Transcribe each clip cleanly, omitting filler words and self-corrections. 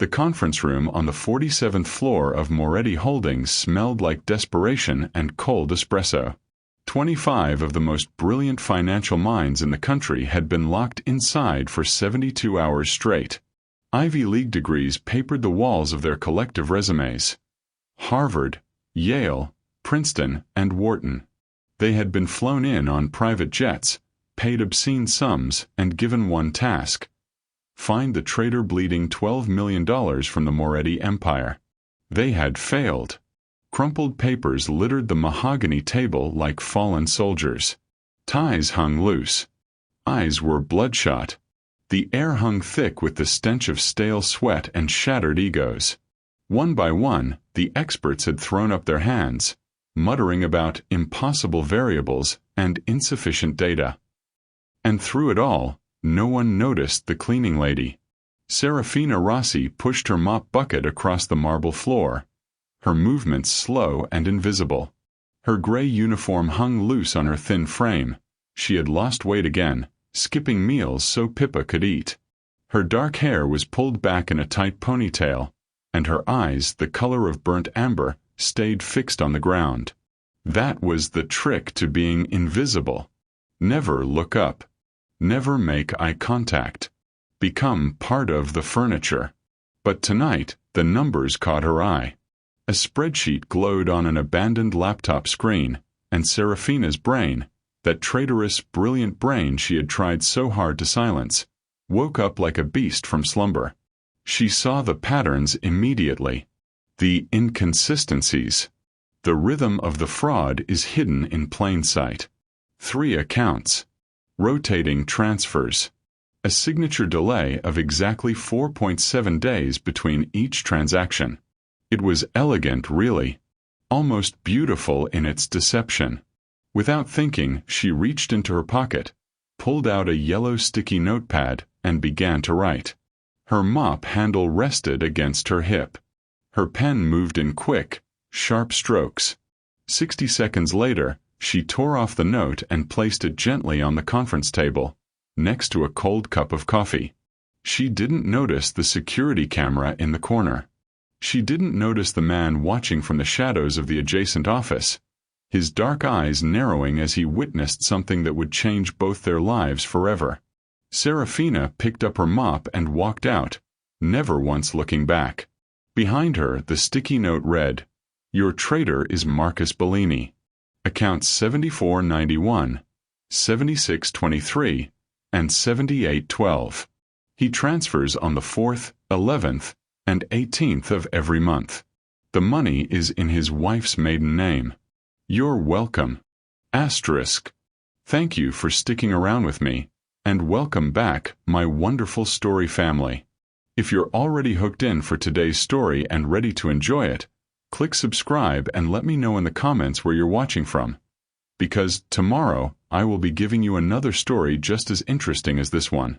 The conference room on the 47th floor of Moretti Holdings smelled like desperation and cold espresso. 25 of the most brilliant financial minds in the country had been locked inside for 72 hours straight. Ivy League degrees papered the walls of their collective resumes. Harvard, Yale, Princeton, and Wharton. They had been flown in on private jets, paid obscene sums, and given one task: find the traitor bleeding $12 million from the Moretti empire. They had failed. Crumpled papers littered the mahogany table like fallen soldiers. Ties hung loose. Eyes were bloodshot. The air hung thick with the stench of stale sweat and shattered egos. One by one, the experts had thrown up their hands, muttering about impossible variables and insufficient data. And through it all, no one noticed the cleaning lady. Serafina Rossi pushed her mop bucket across the marble floor, her movements slow and invisible. Her gray uniform hung loose on her thin frame. She had lost weight again, skipping meals so Pippa could eat. Her dark hair was pulled back in a tight ponytail, and her eyes, the color of burnt amber, stayed fixed on the ground. That was the trick to being invisible. Never look up. Never make eye contact. Become part of the furniture. But tonight, the numbers caught her eye. A spreadsheet glowed on an abandoned laptop screen, and Serafina's brain, that traitorous, brilliant brain she had tried so hard to silence, woke up like a beast from slumber. She saw the patterns immediately. The inconsistencies. The rhythm of the fraud is hidden in plain sight. 3 accounts. Rotating transfers. A signature delay of exactly 4.7 days between each transaction. It was elegant, really. Almost beautiful in its deception. Without thinking, she reached into her pocket, pulled out a yellow sticky notepad, and began to write. Her mop handle rested against her hip. Her pen moved in quick, sharp strokes. 60 seconds later, she tore off the note and placed it gently on the conference table, next to a cold cup of coffee. She didn't notice the security camera in the corner. She didn't notice the man watching from the shadows of the adjacent office, his dark eyes narrowing as he witnessed something that would change both their lives forever. Serafina picked up her mop and walked out, never once looking back. Behind her, the sticky note read, "Your traitor is Marcus Bellini. Accounts 7491, 7623, and 7812. He transfers on the 4th, 11th, and 18th of every month. The money is in his wife's maiden name. You're welcome. Asterisk. Thank you for sticking around with me, and welcome back, my wonderful story family. If you're already hooked in for today's story and ready to enjoy it, click subscribe and let me know in the comments where you're watching from. Because tomorrow, I will be giving you another story just as interesting as this one.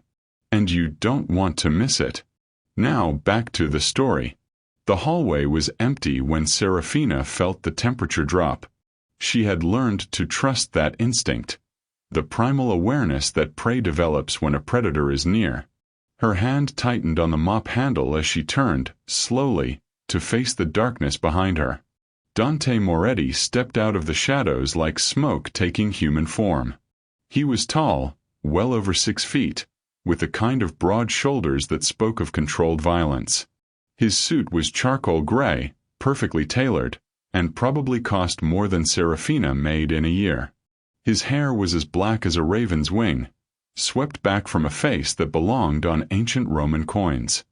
And you don't want to miss it. Now back to the story. The hallway was empty when Serafina felt the temperature drop. She had learned to trust that instinct, the primal awareness that prey develops when a predator is near. Her hand tightened on the mop handle as she turned, slowly, to face the darkness behind her. Dante Moretti stepped out of the shadows like smoke taking human form. He was tall, well over 6 feet, with the kind of broad shoulders that spoke of controlled violence. His suit was charcoal gray, perfectly tailored, and probably cost more than Serafina made in a year. His hair was as black as a raven's wing, swept back from a face that belonged on ancient Roman coins.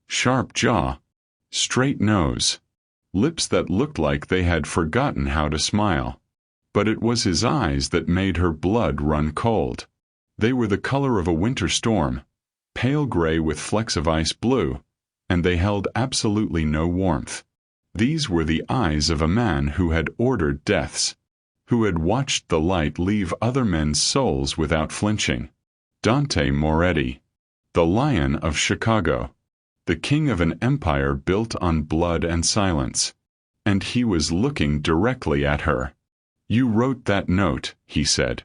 Sharp jaw, straight nose, lips that looked like they had forgotten how to smile. But it was his eyes that made her blood run cold. They were the color of a winter storm, pale gray with flecks of ice blue, and they held absolutely no warmth. These were the eyes of a man who had ordered deaths, who had watched the light leave other men's souls without flinching. Dante Moretti, the Lion of Chicago, the king of an empire built on blood and silence. And he was looking directly at her. "You wrote that note," he said.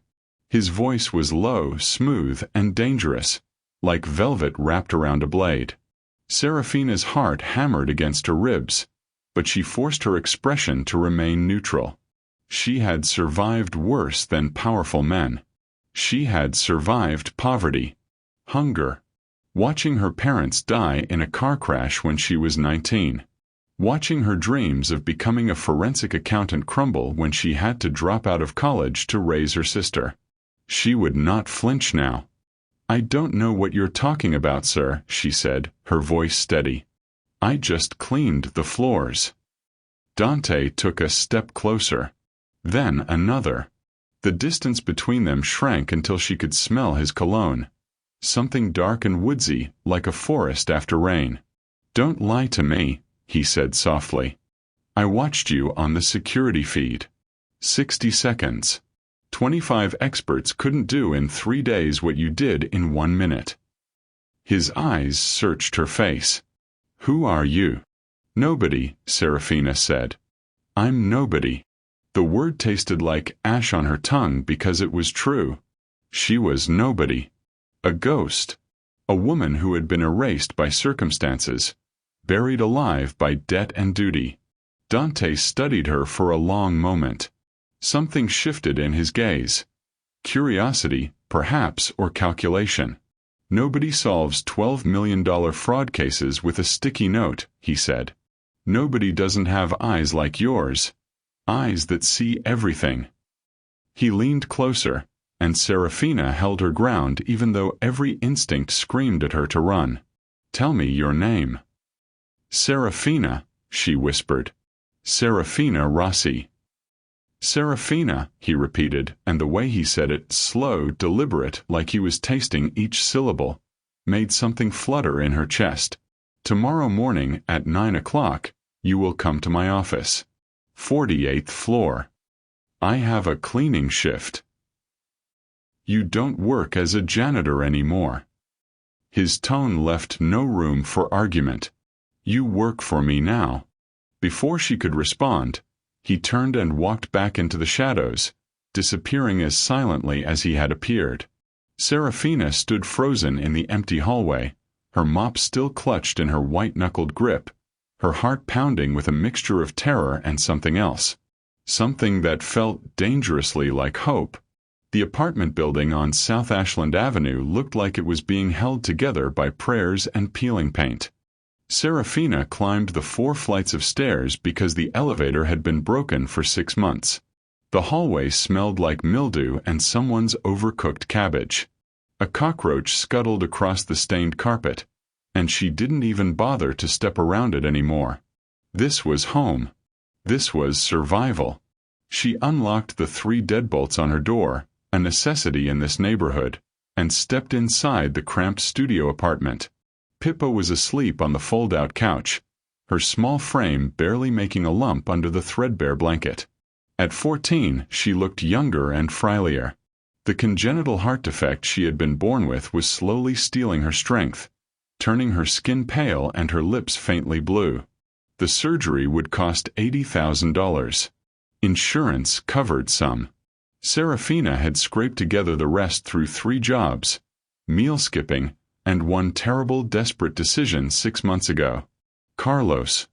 His voice was low, smooth, and dangerous, like velvet wrapped around a blade. Serafina's heart hammered against her ribs, but she forced her expression to remain neutral. She had survived worse than powerful men. She had survived poverty, hunger, watching her parents die in a car crash when she was 19, watching her dreams of becoming a forensic accountant crumble when she had to drop out of college to raise her sister. She would not flinch now. "I don't know what you're talking about, sir," she said, her voice steady. "I just cleaned the floors." Dante took a step closer. Then another. The distance between them shrank until she could smell his cologne. Something dark and woodsy, like a forest after rain. "Don't lie to me," he said softly. "I watched you on the security feed. 60 seconds. 25 experts couldn't do in 3 days what you did in 1 minute." His eyes searched her face. "Who are you?" "Nobody," Serafina said. "I'm nobody." The word tasted like ash on her tongue because it was true. She was nobody. A ghost. A woman who had been erased by circumstances, buried alive by debt and duty. Dante studied her for a long moment. Something shifted in his gaze. Curiosity, perhaps, or calculation. "Nobody solves $12 million fraud cases with a sticky note," he said. "Nobody doesn't have eyes like yours. Eyes that see everything." He leaned closer, and Serafina held her ground even though every instinct screamed at her to run. "Tell me your name." "Serafina," she whispered. "Serafina Rossi." "Serafina," he repeated, and the way he said it, slow, deliberate, like he was tasting each syllable, made something flutter in her chest. "Tomorrow morning at 9 o'clock, you will come to my office. 48th floor. I have a cleaning shift. You don't work as a janitor anymore." His tone left no room for argument. "You work for me now." Before she could respond, he turned and walked back into the shadows, disappearing as silently as he had appeared. Serafina stood frozen in the empty hallway, her mop still clutched in her white-knuckled grip, her heart pounding with a mixture of terror and something else. Something that felt dangerously like hope. The apartment building on South Ashland Avenue looked like it was being held together by prayers and peeling paint. Serafina climbed the 4 flights of stairs because the elevator had been broken for 6 months. The hallway smelled like mildew and someone's overcooked cabbage. A cockroach scuttled across the stained carpet, and she didn't even bother to step around it anymore. This was home. This was survival. She unlocked the 3 deadbolts on her door, a necessity in this neighborhood, and stepped inside the cramped studio apartment. Pippa was asleep on the fold-out couch, her small frame barely making a lump under the threadbare blanket. At 14, she looked younger and frilier. The congenital heart defect she had been born with was slowly stealing her strength, turning her skin pale and her lips faintly blue. The surgery would cost $80,000. Insurance covered some. Serafina had scraped together the rest through 3 jobs, meal skipping, and one terrible, desperate decision 6 months ago. Carlos.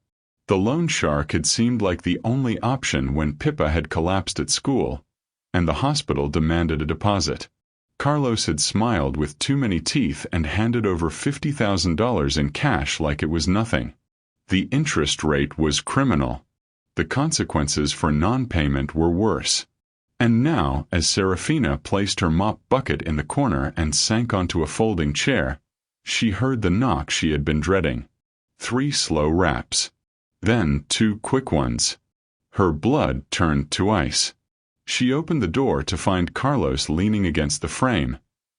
The loan shark had seemed like the only option when Pippa had collapsed at school, and the hospital demanded a deposit. Carlos had smiled with too many teeth and handed over $50,000 in cash like it was nothing. The interest rate was criminal. The consequences for non-payment were worse. And now, as Serafina placed her mop bucket in the corner and sank onto a folding chair, she heard the knock she had been dreading. 3 slow raps. Then 2 quick ones. Her blood turned to ice. She opened the door to find Carlos leaning against the frame,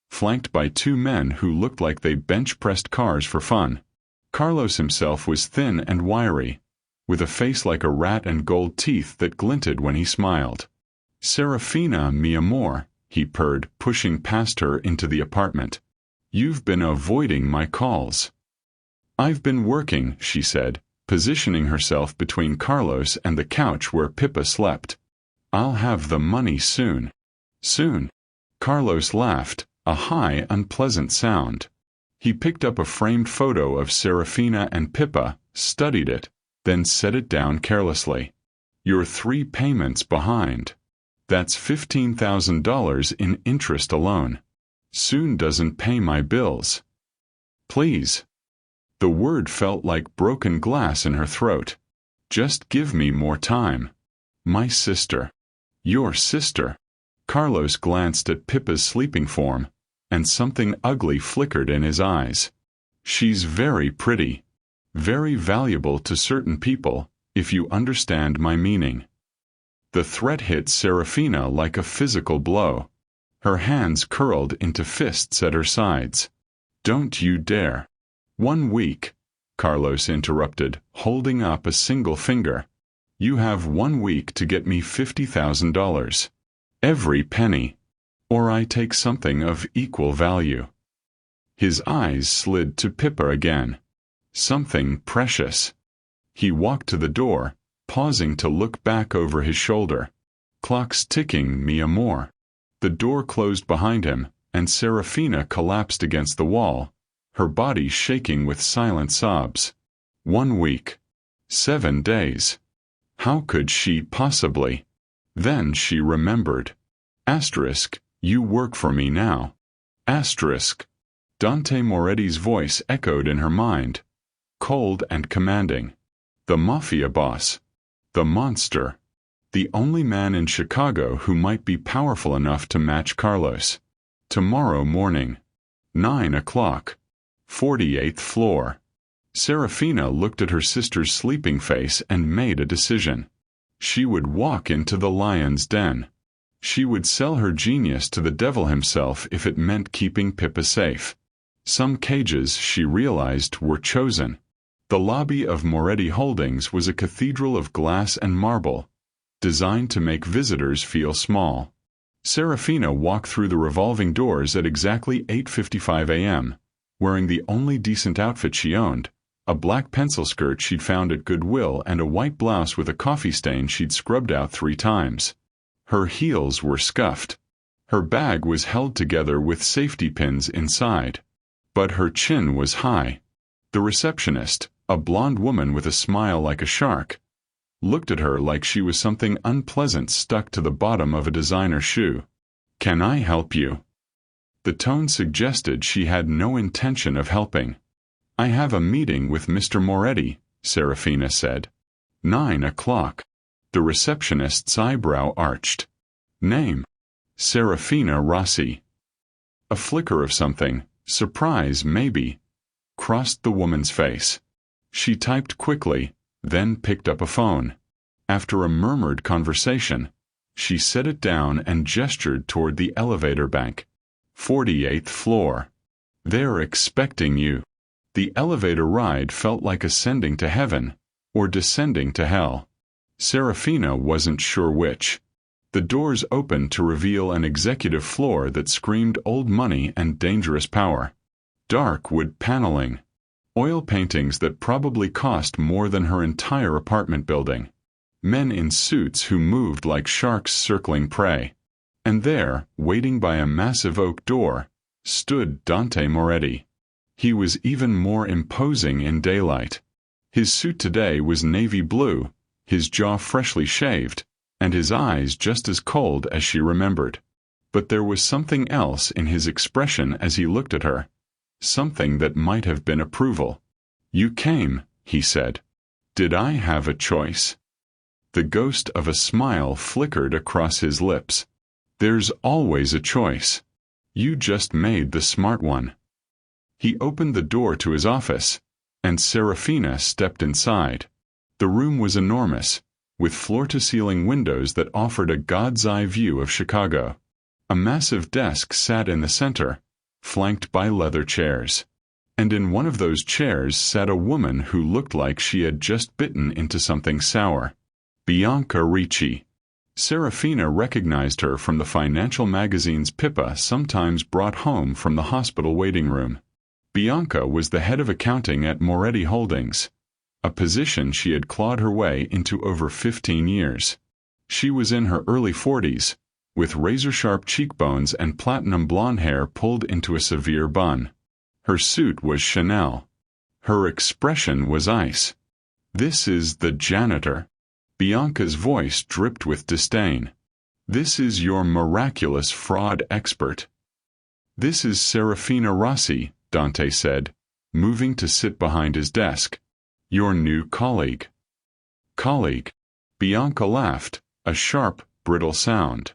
flanked by 2 men who looked like they bench-pressed cars for fun. Carlos himself was thin and wiry, with a face like a rat and gold teeth that glinted when he smiled. "Serafina, mi amor," he purred, pushing past her into the apartment. "You've been avoiding my calls." "I've been working," she said, positioning herself between Carlos and the couch where Pippa slept. "I'll have the money soon." "Soon?" Carlos laughed, a high, unpleasant sound. He picked up a framed photo of Serafina and Pippa, studied it, then set it down carelessly. "You're 3 payments behind. That's $15,000 in interest alone. Soon doesn't pay my bills. Please." The word felt like broken glass in her throat. "Just give me more time. My sister." "Your sister?" Carlos glanced at Pippa's sleeping form, and something ugly flickered in his eyes. "She's very pretty. Very valuable to certain people, if you understand my meaning." The threat hit Serafina like a physical blow. Her hands curled into fists at her sides. "Don't you dare." "1 week," Carlos interrupted, holding up a single finger. "You have 1 week to get me $50,000. Every penny. Or I take something of equal value." His eyes slid to Pippa again. Something precious. He walked to the door, pausing to look back over his shoulder. "Clock's ticking, mi amor." The door closed behind him, and Serafina collapsed against the wall, her body shaking with silent sobs. 1 week. 7 days. How could she possibly? Then she remembered. "You work for me now." Dante Moretti's voice echoed in her mind, cold and commanding. The Mafia boss. The monster. The only man in Chicago who might be powerful enough to match Carlos. Tomorrow morning. 9 o'clock. 48th floor. Serafina looked at her sister's sleeping face and made a decision. She would walk into the lion's den. She would sell her genius to the devil himself if it meant keeping Pippa safe. Some cages, she realized, were chosen. The lobby of Moretti Holdings was a cathedral of glass and marble, designed to make visitors feel small. Serafina walked through the revolving doors at exactly 8:55 a.m., wearing the only decent outfit she owned, a black pencil skirt she'd found at Goodwill and a white blouse with a coffee stain she'd scrubbed out 3 times. Her heels were scuffed. Her bag was held together with safety pins inside. But her chin was high. The receptionist, a blonde woman with a smile like a shark, looked at her like she was something unpleasant stuck to the bottom of a designer shoe. "Can I help you?" The tone suggested she had no intention of helping. "I have a meeting with Mr. Moretti," Serafina said. 9 o'clock. The receptionist's eyebrow arched. "Name?" "Serafina Rossi." A flicker of something, surprise maybe, crossed the woman's face. She typed quickly, then picked up a phone. After a murmured conversation, she set it down and gestured toward the elevator bank. 48th floor. "They're expecting you." The elevator ride felt like ascending to heaven, or descending to hell. Serafina wasn't sure which. The doors opened to reveal an executive floor that screamed old money and dangerous power. Dark wood paneling. Oil paintings that probably cost more than her entire apartment building. Men in suits who moved like sharks circling prey. And there, waiting by a massive oak door, stood Dante Moretti. He was even more imposing in daylight. His suit today was navy blue, his jaw freshly shaved, and his eyes just as cold as she remembered. But there was something else in his expression as he looked at her. Something that might have been approval. "You came," he said. "Did I have a choice?" The ghost of a smile flickered across his lips. "There's always a choice. You just made the smart one." He opened the door to his office, and Serafina stepped inside. The room was enormous, with floor-to-ceiling windows that offered a god's-eye view of Chicago. A massive desk sat in the center, flanked by leather chairs. And in one of those chairs sat a woman who looked like she had just bitten into something sour. Bianca Ricci. Serafina recognized her from the financial magazines Pippa sometimes brought home from the hospital waiting room. Bianca was the head of accounting at Moretti Holdings, a position she had clawed her way into over 15 years. She was in her early 40s, with razor-sharp cheekbones and platinum blonde hair pulled into a severe bun. Her suit was Chanel. Her expression was ice. "This is the janitor." Bianca's voice dripped with disdain. "This is your miraculous fraud expert." "This is Serafina Rossi," Dante said, moving to sit behind his desk. "Your new colleague." "Colleague?" Bianca laughed, a sharp, brittle sound.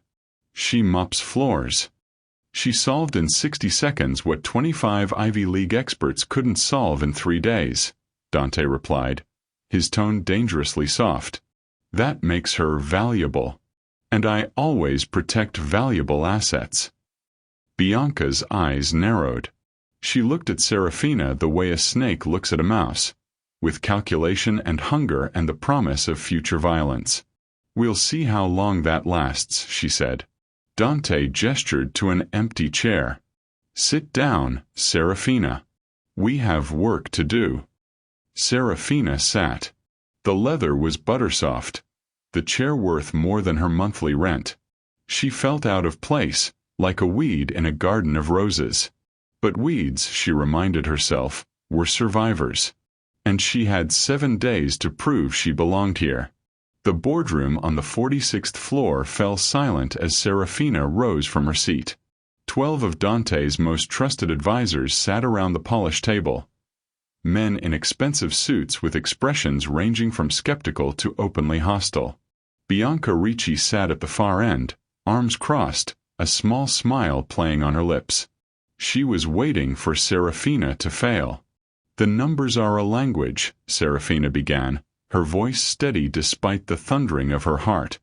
"She mops floors." "She solved in 60 seconds what 25 Ivy League experts couldn't solve in 3 days," Dante replied, his tone dangerously soft. "That makes her valuable. And I always protect valuable assets." Bianca's eyes narrowed. She looked at Serafina the way a snake looks at a mouse, with calculation and hunger and the promise of future violence. "We'll see how long that lasts," she said. Dante gestured to an empty chair. "Sit down, Serafina. We have work to do." Serafina sat. The leather was buttersoft, the chair worth more than her monthly rent. She felt out of place, like a weed in a garden of roses. But weeds, she reminded herself, were survivors. And she had 7 days to prove she belonged here. The boardroom on the 46th floor fell silent as Serafina rose from her seat. 12 of Dante's most trusted advisors sat around the polished table. Men in expensive suits with expressions ranging from skeptical to openly hostile. Bianca Ricci sat at the far end, arms crossed, a small smile playing on her lips. She was waiting for Serafina to fail. "The numbers are a language," Serafina began, her voice steady despite the thundering of her heart.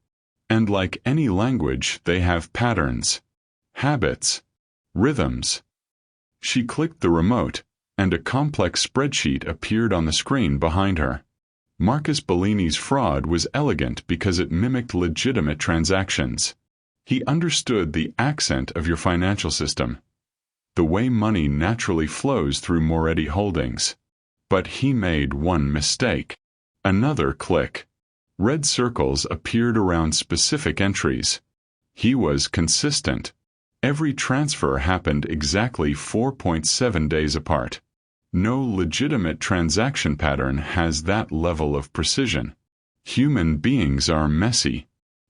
"And like any language, they have patterns, habits, rhythms." She clicked the remote, and a complex spreadsheet appeared on the screen behind her. Marcus Bellini's fraud was elegant because it mimicked legitimate transactions. He understood the accent of your financial system, the way money naturally flows through Moretti Holdings. But he made one mistake. Another click. Red circles appeared around specific entries. He was consistent. Every transfer happened exactly 4.7 days apart. No legitimate transaction pattern has that level of precision. Human beings are messy.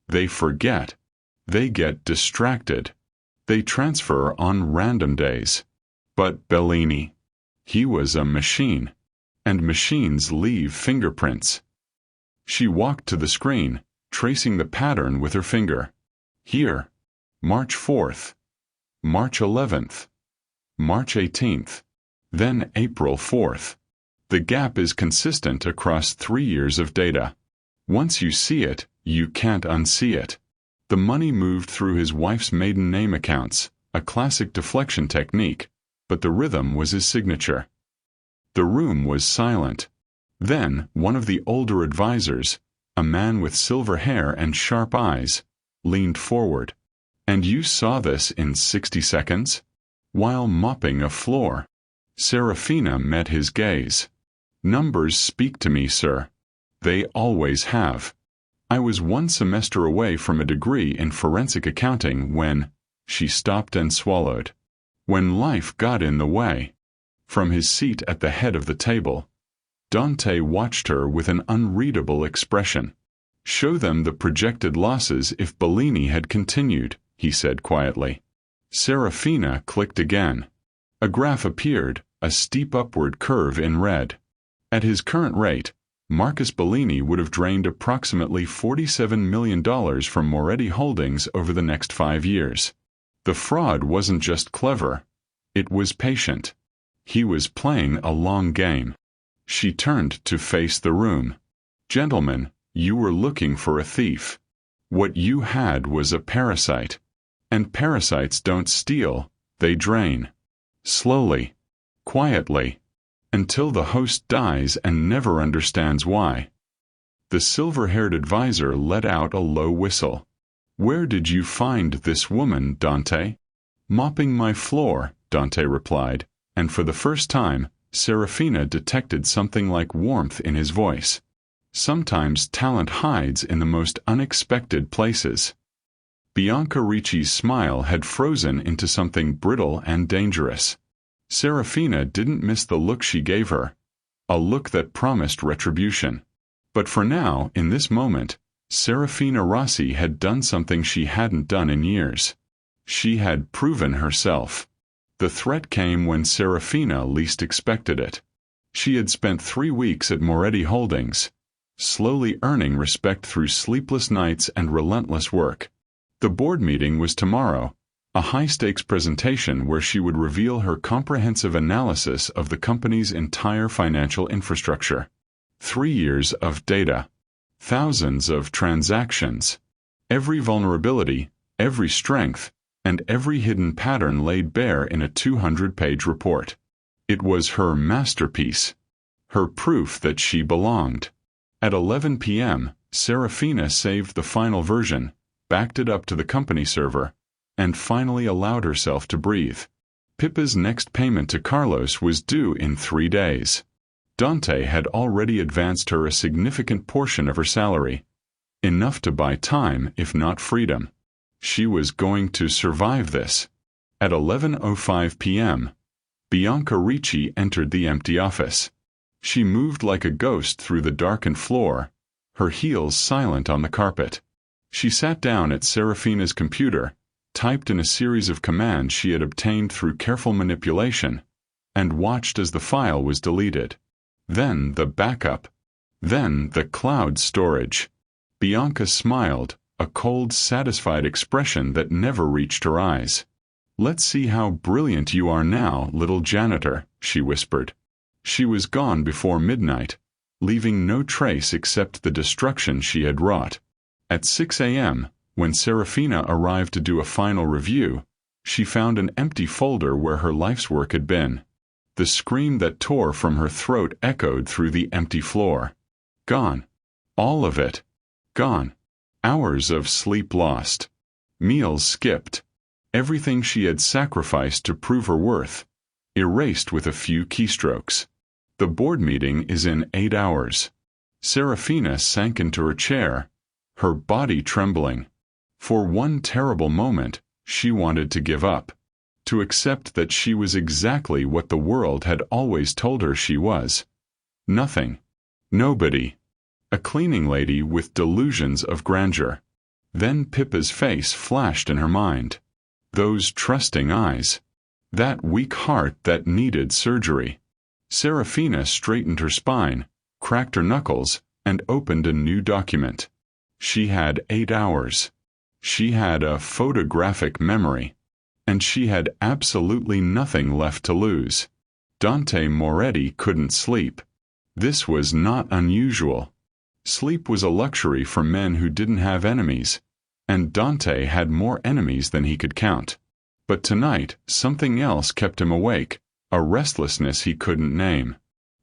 They forget. They get distracted. They transfer on random days. But Bellini, he was a machine. And machines leave fingerprints. She walked to the screen, tracing the pattern with her finger. Here, March 4th, March 11th, March 18th, then April 4th. The gap is consistent across 3 years of data. Once you see it, you can't unsee it. The money moved through his wife's maiden name accounts, a classic deflection technique, but the rhythm was his signature. The room was silent. Then, one of the older advisors, a man with silver hair and sharp eyes, leaned forward. "And you saw this in 60 seconds? While mopping a floor." Serafina met his gaze. "Numbers speak to me, sir. They always have. I was 1 semester away from a degree in forensic accounting when—" She stopped and swallowed. "When life got in the way." From his seat at the head of the table, Dante watched her with an unreadable expression. "Show them the projected losses if Bellini had continued," he said quietly. Serafina clicked again. A graph appeared, a steep upward curve in red. At his current rate, Marcus Bellini would have drained approximately $47 million from Moretti Holdings over the next 5 years. The fraud wasn't just clever. It was patient. He was playing a long game. She turned to face the room. "Gentlemen, you were looking for a thief. What you had was a parasite. And parasites don't steal, they drain. Slowly. Quietly. Until the host dies and never understands why." The silver-haired advisor let out a low whistle. "Where did you find this woman, Dante?" "Mopping my floor," Dante replied, and for the first time, Serafina detected something like warmth in his voice. Sometimes talent hides in the most unexpected places. Bianca Ricci's smile had frozen into something brittle and dangerous. Serafina didn't miss the look she gave her, a look that promised retribution. But for now, in this moment, Serafina Rossi had done something she hadn't done in years. She had proven herself. The threat came when Serafina least expected it. She had spent 3 weeks at Moretti Holdings, slowly earning respect through sleepless nights and relentless work. The board meeting was tomorrow, a high-stakes presentation where she would reveal her comprehensive analysis of the company's entire financial infrastructure. 3 years of data. Thousands of transactions. Every vulnerability, every strength, and every hidden pattern laid bare in a 200-page report. It was her masterpiece. Her proof that she belonged. At 11 p.m., Serafina saved the final version, backed it up to the company server, and finally allowed herself to breathe. Pippa's next payment to Carlos was due in 3 days. Dante had already advanced her a significant portion of her salary, enough to buy time if not freedom. She was going to survive this. At 11:05 p.m., Bianca Ricci entered the empty office. She moved like a ghost through the darkened floor, her heels silent on the carpet. She sat down at Serafina's computer, typed in a series of commands she had obtained through careful manipulation, and watched as the file was deleted. Then the backup. Then the cloud storage. Bianca smiled, a cold, satisfied expression that never reached her eyes. "Let's see how brilliant you are now, little janitor," she whispered. She was gone before midnight, leaving no trace except the destruction she had wrought. At 6 a.m., when Serafina arrived to do a final review, she found an empty folder where her life's work had been. The scream that tore from her throat echoed through the empty floor. Gone. All of it. Gone. Hours of sleep lost. Meals skipped. Everything she had sacrificed to prove her worth, erased with a few keystrokes. The board meeting is in 8 hours. Serafina sank into her chair, her body trembling. For one terrible moment, she wanted to give up, to accept that she was exactly what the world had always told her she was. Nothing. Nobody. A cleaning lady with delusions of grandeur. Then Pippa's face flashed in her mind. Those trusting eyes. That weak heart that needed surgery. Serafina straightened her spine, cracked her knuckles, and opened a new document. She had 8 hours. She had a photographic memory. And she had absolutely nothing left to lose. Dante Moretti couldn't sleep. This was not unusual. Sleep was a luxury for men who didn't have enemies, and Dante had more enemies than he could count. But tonight, something else kept him awake, a restlessness he couldn't name.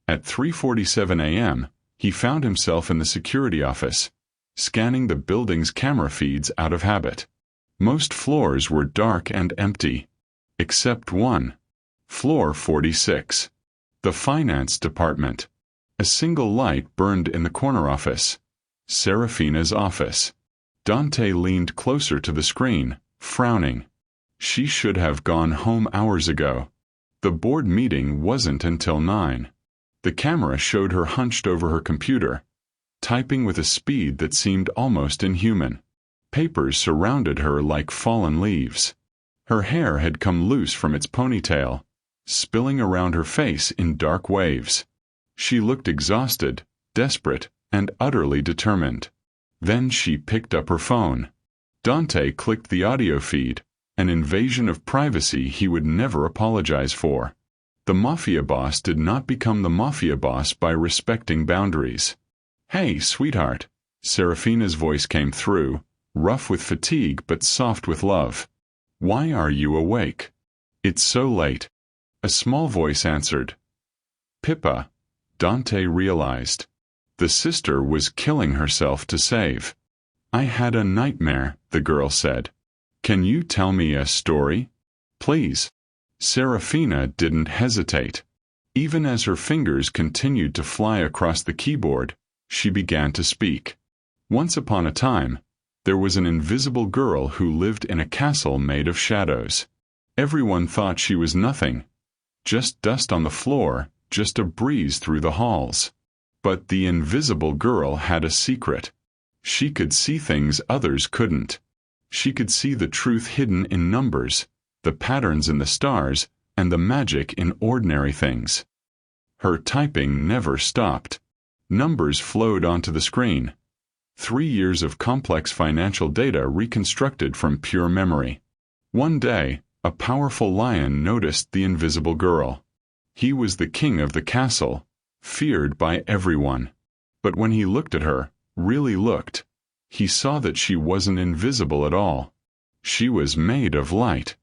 At 3:47 a.m., he found himself in the security office, scanning the building's camera feeds out of habit. Most floors were dark and empty, except one. Floor 46. The finance department. A single light burned in the corner office. Serafina's office. Dante leaned closer to the screen, frowning. She should have gone home hours ago. The board meeting wasn't until 9. The camera showed her hunched over her computer, typing with a speed that seemed almost inhuman. Papers surrounded her like fallen leaves. Her hair had come loose from its ponytail, spilling around her face in dark waves. She looked exhausted, desperate, and utterly determined. Then she picked up her phone. Dante clicked the audio feed, an invasion of privacy he would never apologize for. The Mafia boss did not become the Mafia boss by respecting boundaries. "Hey, sweetheart," Serafina's voice came through, rough with fatigue but soft with love. "Why are you awake? It's so late." A small voice answered. "Pippa," Dante realized. The sister was killing herself to save. "I had a nightmare," the girl said. "Can you tell me a story? Please." Serafina didn't hesitate. Even as her fingers continued to fly across the keyboard, she began to speak. Once upon a time, there was an invisible girl who lived in a castle made of shadows. Everyone thought she was nothing, Just dust on the floor, just a breeze through the halls. But the invisible girl had a secret. She could see things others couldn't. She could see the truth hidden in numbers, the patterns in the stars, and the magic in ordinary things. Her typing never stopped. Numbers flowed onto the screen. 3 years of complex financial data reconstructed from pure memory. One day, a powerful lion noticed the invisible girl. He was the king of the castle, feared by everyone. But when he looked at her, really looked, he saw that she wasn't invisible at all. She was made of light.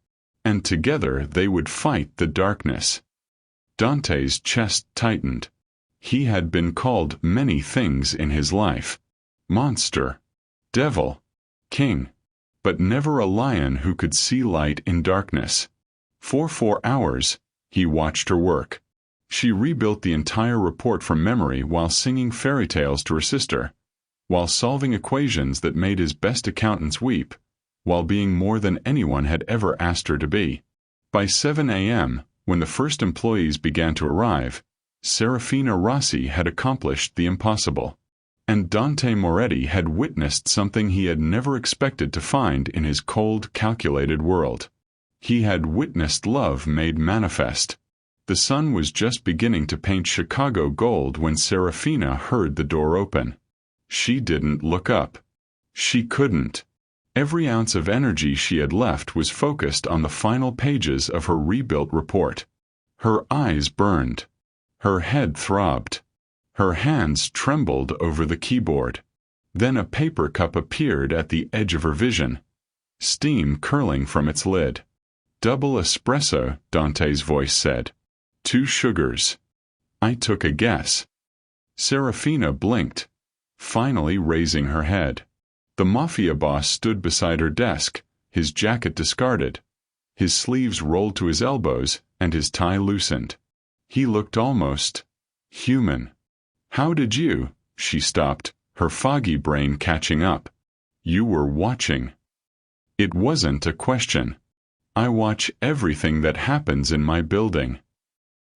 And together they would fight the darkness. Dante's chest tightened. He had been called many things in his life. Monster, devil, king, but never a lion who could see light in darkness. For 4 hours, he watched her work. She rebuilt the entire report from memory while singing fairy tales to her sister, while solving equations that made his best accountants weep, while being more than anyone had ever asked her to be. By 7 a.m., when the first employees began to arrive, Serafina Rossi had accomplished the impossible. And Dante Moretti had witnessed something he had never expected to find in his cold, calculated world. He had witnessed love made manifest. The sun was just beginning to paint Chicago gold when Serafina heard the door open. She didn't look up. She couldn't. Every ounce of energy she had left was focused on the final pages of her rebuilt report. Her eyes burned. Her head throbbed. Her hands trembled over the keyboard. Then a paper cup appeared at the edge of her vision, steam curling from its lid. "Double espresso," Dante's voice said. "2 sugars." I took a guess. Serafina blinked, finally raising her head. The Mafia boss stood beside her desk, his jacket discarded, his sleeves rolled to his elbows, and his tie loosened. He looked almost human. "How did you?" She stopped, her foggy brain catching up. "You were watching." It wasn't a question. "I watch everything that happens in my building."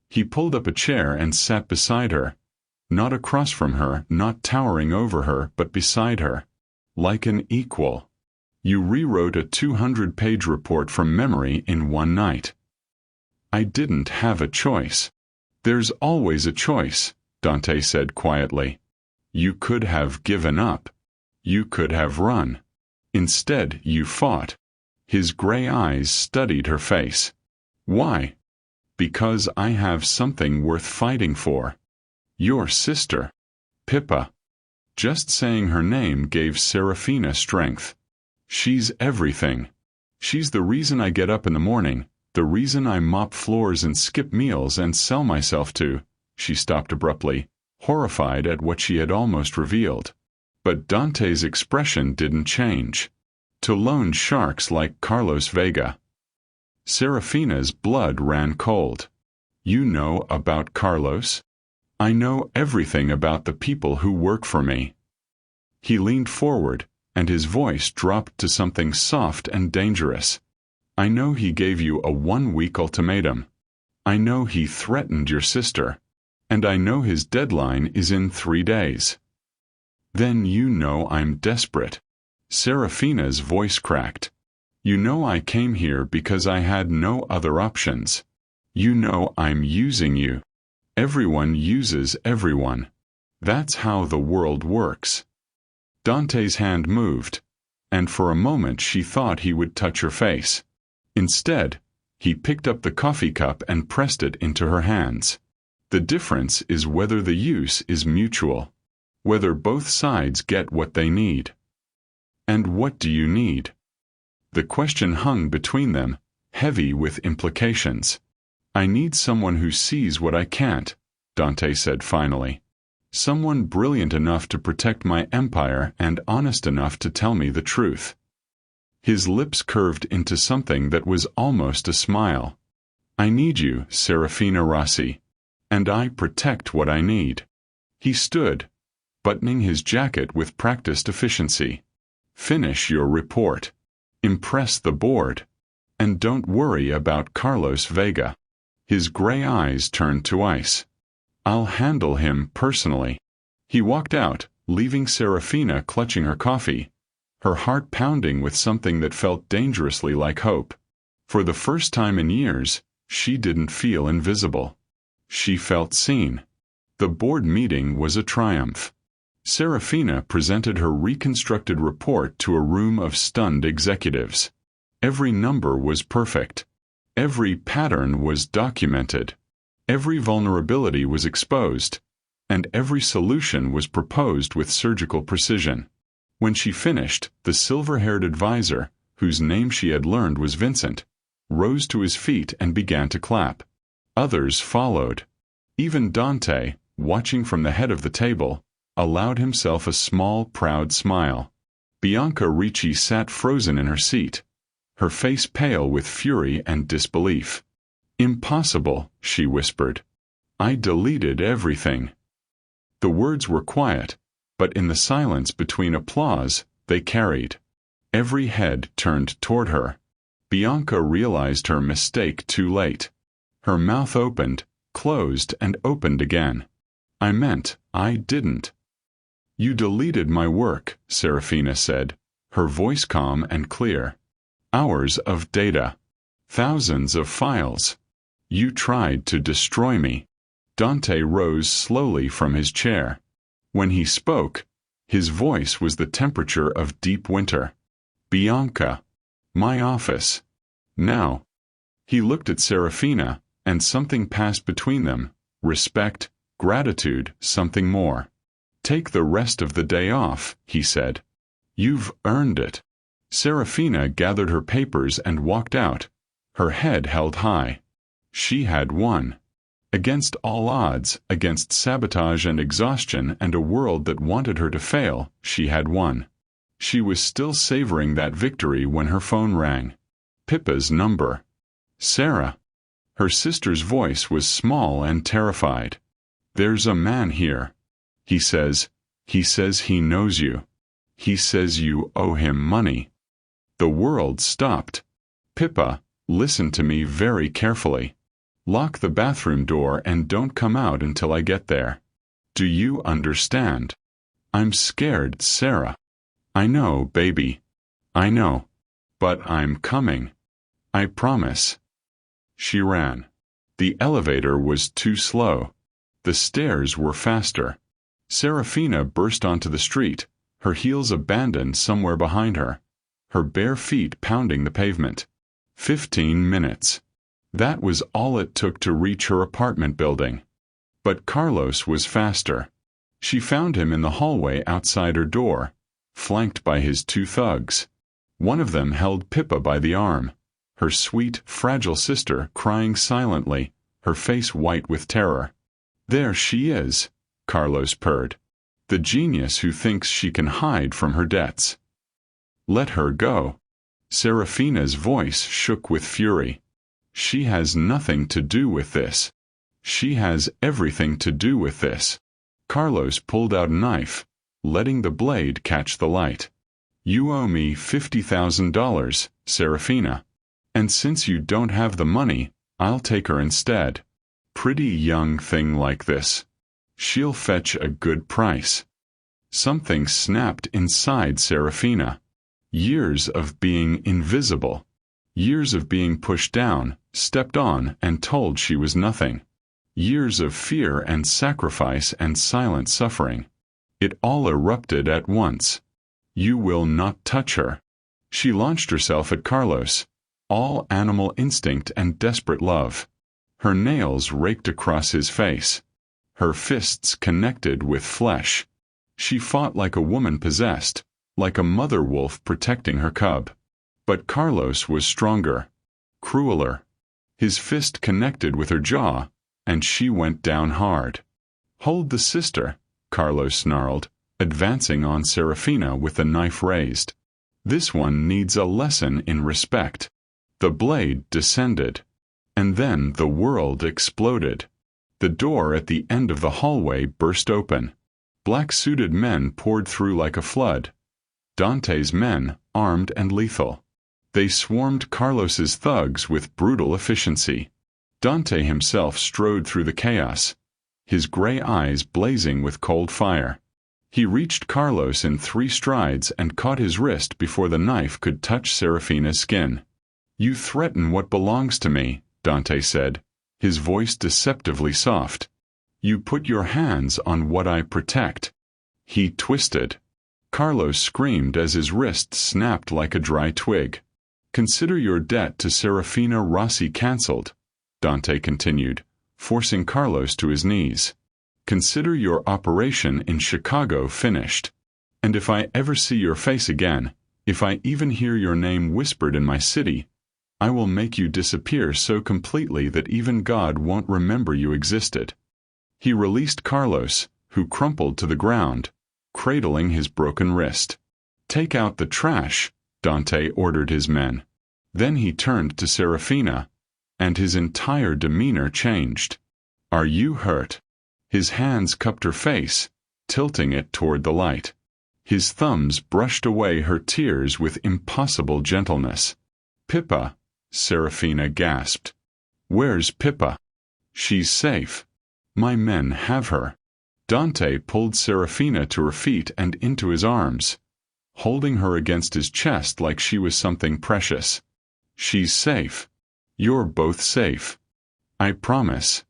He pulled up a chair and sat beside her. Not across from her, not towering over her, but beside her. Like an equal. "You rewrote a 200-page report from memory in one night." "I didn't have a choice." "There's always a choice," Dante said quietly. "You could have given up. You could have run. Instead, you fought." His gray eyes studied her face. "Why?" "Because I have something worth fighting for. Your sister. Pippa." Just saying her name gave Serafina strength. "She's everything. She's the reason I get up in the morning, the reason I mop floors and skip meals and sell myself to." She stopped abruptly, horrified at what she had almost revealed. But Dante's expression didn't change. "To loan sharks like Carlos Vega." Serafina's blood ran cold. "You know about Carlos?" "I know everything about the people who work for me." He leaned forward, and his voice dropped to something soft and dangerous. "I know he gave you a 1-week ultimatum. I know he threatened your sister. And I know his deadline is in 3 days." "Then you know I'm desperate." Serafina's voice cracked. "You know I came here because I had no other options. You know I'm using you. Everyone uses everyone. That's how the world works." Dante's hand moved, and for a moment she thought he would touch her face. Instead, he picked up the coffee cup and pressed it into her hands. "The difference is whether the use is mutual, whether both sides get what they need." "And what do you need?" The question hung between them, heavy with implications. "I need someone who sees what I can't," Dante said finally. "Someone brilliant enough to protect my empire and honest enough to tell me the truth." His lips curved into something that was almost a smile. "I need you, Serafina Rossi. And I protect what I need." He stood, buttoning his jacket with practiced efficiency. "Finish your report. Impress the board. And don't worry about Carlos Vega." His gray eyes turned to ice. "I'll handle him personally." He walked out, leaving Serafina clutching her coffee, her heart pounding with something that felt dangerously like hope. For the first time in years, she didn't feel invisible. She felt seen. The board meeting was a triumph. Serafina presented her reconstructed report to a room of stunned executives. Every number was perfect. Every pattern was documented. Every vulnerability was exposed, and every solution was proposed with surgical precision. When she finished, the silver-haired advisor, whose name she had learned was Vincent, rose to his feet and began to clap. Others followed. Even Dante, watching from the head of the table, allowed himself a small, proud smile. Bianca Ricci sat frozen in her seat, her face pale with fury and disbelief. "Impossible," she whispered. "I deleted everything." The words were quiet, but in the silence between applause, they carried. Every head turned toward her. Bianca realized her mistake too late. Her mouth opened, closed, and opened again. I didn't." "You deleted my work," Serafina said, her voice calm and clear. "Hours of data. Thousands of files. You tried to destroy me." Dante rose slowly from his chair. When he spoke, his voice was the temperature of deep winter. "Bianca. My office. Now." He looked at Serafina, and something passed between them, respect, gratitude, something more. "Take the rest of the day off," he said. "You've earned it." Serafina gathered her papers and walked out, her head held high. She had won. Against all odds, against sabotage and exhaustion and a world that wanted her to fail, she had won. She was still savoring that victory when her phone rang. Pippa's number. "Sarah." Her sister's voice was small and terrified. "There's a man here. He says he knows you. He says you owe him money." The world stopped. "Pippa, listen to me very carefully. Lock the bathroom door and don't come out until I get there. Do you understand?" "I'm scared, Sarah." "I know, baby. I know. But I'm coming. I promise." She ran. The elevator was too slow. The stairs were faster. Serafina burst onto the street, her heels abandoned somewhere behind her, her bare feet pounding the pavement. 15 minutes. That was all it took to reach her apartment building. But Carlos was faster. She found him in the hallway outside her door, flanked by his 2 thugs. One of them held Pippa by the arm, her sweet, fragile sister crying silently, her face white with terror. "There she is," Carlos purred. "The genius who thinks she can hide from her debts." "Let her go." Serafina's voice shook with fury. "She has nothing to do with this. She has everything to do with this." Carlos pulled out a knife, letting the blade catch the light. "You owe me $50,000, Serafina. And since you don't have the money, I'll take her instead. Pretty young thing like this. She'll fetch a good price." Something snapped inside Serafina. Years of being invisible. Years of being pushed down, stepped on, and told she was nothing. Years of fear and sacrifice and silent suffering. It all erupted at once. "You will not touch her." She launched herself at Carlos, all animal instinct and desperate love. Her nails raked across his face. Her fists connected with flesh. She fought like a woman possessed, like a mother wolf protecting her cub. But Carlos was stronger, crueler. His fist connected with her jaw, and she went down hard. "Hold the sister," Carlos snarled, advancing on Serafina with the knife raised. "This one needs a lesson in respect." The blade descended, and then the world exploded. The door at the end of the hallway burst open. Black-suited men poured through like a flood. Dante's men, armed and lethal. They swarmed Carlos's thugs with brutal efficiency. Dante himself strode through the chaos, his gray eyes blazing with cold fire. He reached Carlos in 3 strides and caught his wrist before the knife could touch Serafina's skin. "You threaten what belongs to me," Dante said, his voice deceptively soft. "You put your hands on what I protect." He twisted. Carlos screamed as his wrist snapped like a dry twig. "Consider your debt to Serafina Rossi cancelled," Dante continued, forcing Carlos to his knees. "Consider your operation in Chicago finished. And if I ever see your face again, if I even hear your name whispered in my city, I will make you disappear so completely that even God won't remember you existed." He released Carlos, who crumpled to the ground, cradling his broken wrist. "Take out the trash," Dante ordered his men. Then he turned to Serafina, and his entire demeanor changed. "Are you hurt?" His hands cupped her face, tilting it toward the light. His thumbs brushed away her tears with impossible gentleness. "Pippa," Serafina gasped. "Where's Pippa?" "She's safe. My men have her." Dante pulled Serafina to her feet and into his arms, holding her against his chest like she was something precious. "She's safe. You're both safe. I promise."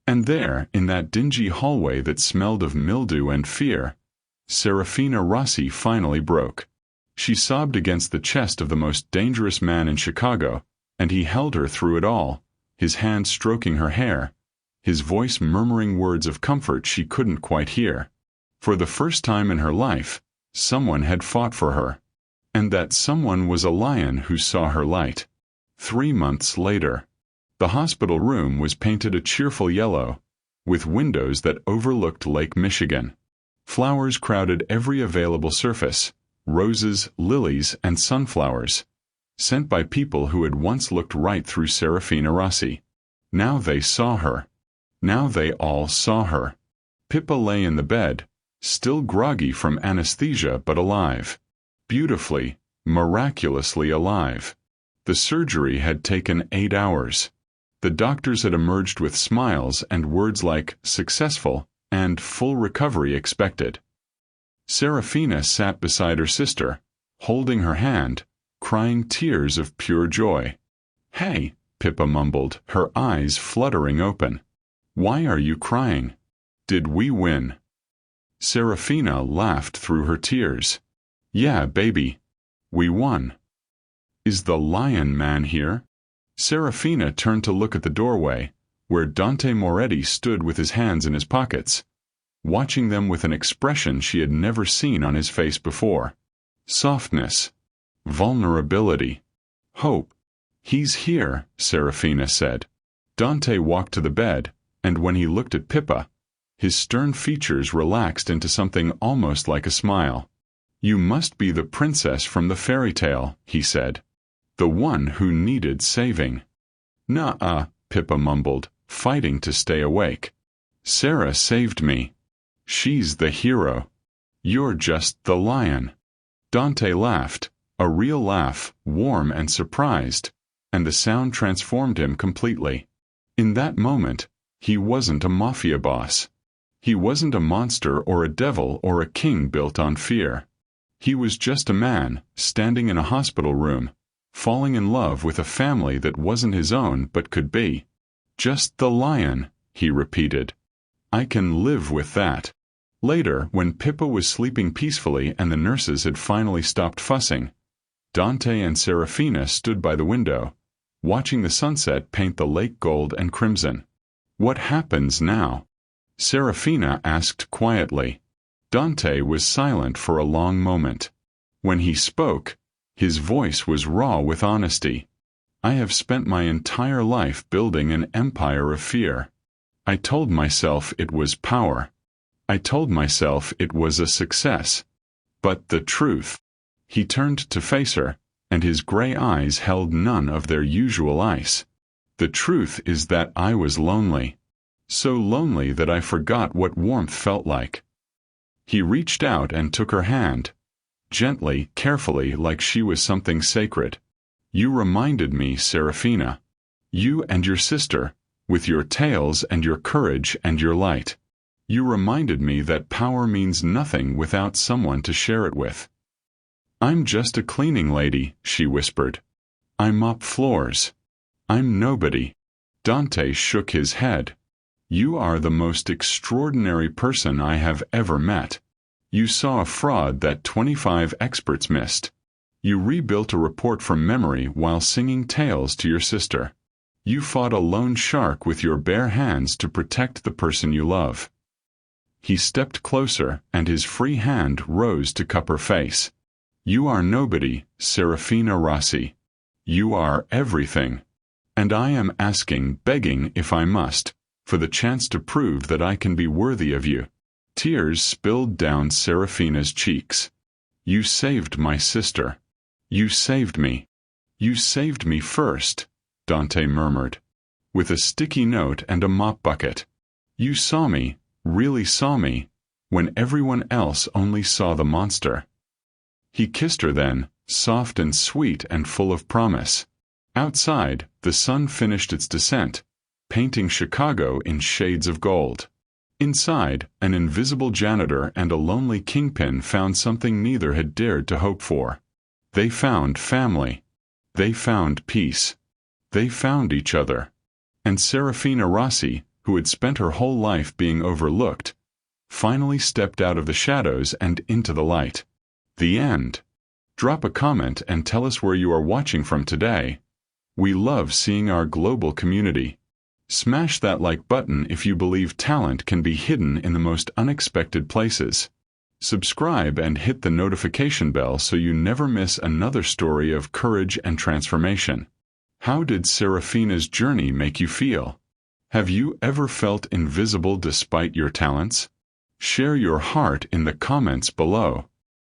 And there, in that dingy hallway that smelled of mildew and fear, Serafina Rossi finally broke. She sobbed against the chest of the most dangerous man in Chicago, and he held her through it all, his hand stroking her hair, his voice murmuring words of comfort she couldn't quite hear. For the first time in her life, someone had fought for her. And that someone was a lion who saw her light. 3 months later, the hospital room was painted a cheerful yellow, with windows that overlooked Lake Michigan. Flowers crowded every available surface, roses, lilies, and sunflowers, sent by people who had once looked right through Serafina Rossi. Now they saw her. Now they all saw her. Pippa lay in the bed, still groggy from anesthesia but alive. Beautifully, miraculously alive. The surgery had taken 8 hours. The doctors had emerged with smiles and words like "successful" and "full recovery expected." Serafina sat beside her sister, holding her hand, crying tears of pure joy. "Hey," Pippa mumbled, her eyes fluttering open. "Why are you crying? Did we win?" Serafina laughed through her tears. "Yeah, baby. We won." "Is the lion man here?" Serafina turned to look at the doorway, where Dante Moretti stood with his hands in his pockets, watching them with an expression she had never seen on his face before. Softness. Vulnerability. Hope. "He's here," Serafina said. Dante walked to the bed, and when he looked at Pippa, his stern features relaxed into something almost like a smile. "You must be the princess from the fairy tale," he said. "The one who needed saving." "Nuh-uh," Pippa mumbled, fighting to stay awake. "Sarah saved me. She's the hero. You're just the lion." Dante laughed, a real laugh, warm and surprised, and the sound transformed him completely. In that moment, he wasn't a mafia boss. He wasn't a monster or a devil or a king built on fear. He was just a man, standing in a hospital room, falling in love with a family that wasn't his own but could be. "Just the lion," he repeated. "I can live with that." Later, when Pippa was sleeping peacefully and the nurses had finally stopped fussing, Dante and Serafina stood by the window, watching the sunset paint the lake gold and crimson. "What happens now?" Serafina asked quietly. Dante was silent for a long moment. When he spoke, his voice was raw with honesty. "I have spent my entire life building an empire of fear. I told myself it was power. I told myself it was a success. But the truth—" He turned to face her, and his gray eyes held none of their usual ice. "The truth is that I was lonely. So lonely that I forgot what warmth felt like." He reached out and took her hand, gently, carefully, like she was something sacred. "You reminded me, Serafina. You and your sister, with your tales and your courage and your light. You reminded me that power means nothing without someone to share it with. I'm just a cleaning lady, she whispered. I mop floors. I'm nobody. Dante shook his head. You are the most extraordinary person I have ever met. You saw a fraud that 25 experts missed. You rebuilt a report from memory while singing tales to your sister. You fought a lone shark with your bare hands to protect the person you love. He stepped closer, and his free hand rose to cup her face. You are nobody, Serafina Rossi. You are everything. And I am asking, begging if I must, for the chance to prove that I can be worthy of you. Tears spilled down Serafina's cheeks. You saved my sister. You saved me. You saved me first, Dante murmured, with a sticky note and a mop bucket. You saw me, really saw me, when everyone else only saw the monster. He kissed her then, soft and sweet and full of promise. Outside, the sun finished its descent, painting Chicago in shades of gold. Inside, an invisible janitor and a lonely kingpin found something neither had dared to hope for. They found family. They found peace. They found each other. And Serafina Rossi, who had spent her whole life being overlooked, finally stepped out of the shadows and into the light. The end. Drop a comment and tell us where you are watching from today. We love seeing our global community. Smash that like button if you believe talent can be hidden in the most unexpected places. Subscribe and hit the notification bell so you never miss another story of courage and transformation. How did Serafina's journey make you feel? Have you ever felt invisible despite your talents? Share your heart in the comments below.